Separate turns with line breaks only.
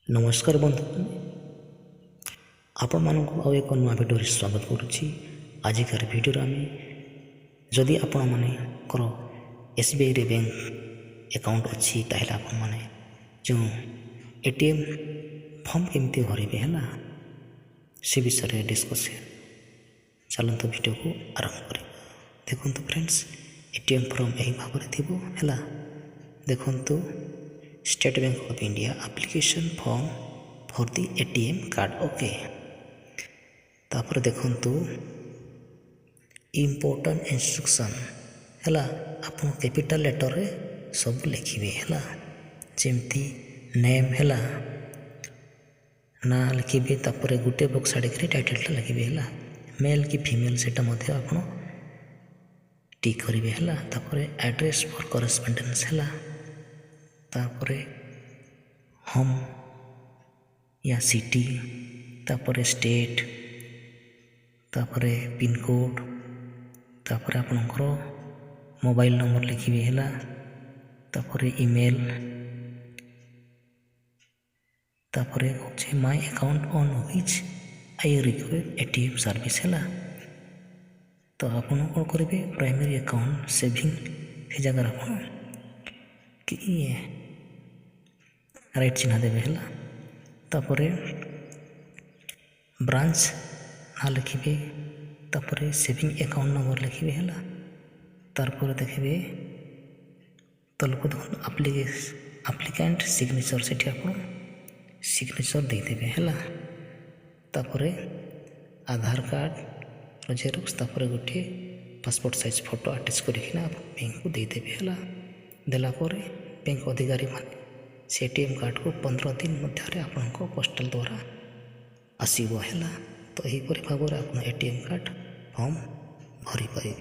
नमस्कार बंधु आपण मानक आउ एक नुआ भिडियो स्वागत करुच्ची। आजिकार भिडियो आम जदि आपण मानकर एसबीआई रे बैंक अकाउंट अच्छी ताहले आपण माने जो एटीएम फॉर्म केमती भरबे है से विषय डिस्कस चलते भिडियो को आरंभ कर देखु फ्रेंड्स एटीएम फॉर्म यही भाव है देखु state bank of India application form for the ATM card okay तापर देखंतु इम्पोर्टेंट इंस्ट्रक्शन है आपन कैपिटल लेटर रे सब लिखिबे है जेमती नेम है ना लिखिबे तापर गुटे बॉक्स आड़ के टाइटल लिखिबे है मेल कि फीमेल सेटा मध्य आपन टिक करिवे है तापर एड्रेस फॉर करेस्पोंडेंस है तापर होम या सिटी तापर स्टेट तापर पिन कोड तापर आपनकर मोबाइल नंबर लिखिबे है तापर ईमेल तापर होचे my account on which I require ATM service है तो आपन कौन करेंगे प्राइमरी अकाउंट सेविंग से जगह आपन कि राइट चिन्ह देवे है तापर ब्रांच ना लिखिबे तापर सेविंग अकाउंट नंबर लिखिबे है तारपर देखिबे तलको देखो एप्लिकेंट सिग्नेचर से आपन सिग्नेचर देदेवे है तापर आधार कार्ड जेरक्स तापर गोटे पासपोर्ट साइज फोटो अटैच करके बैंक को देदेवे है देलापर बैंक अधिकारी मान से एटीएम कार्ड को 15 दिन मध्य आपण पोस्टल द्वारा आसब है तो यहीपर भाव में आप एटीएम कार्ड फॉर्म भरी पारे।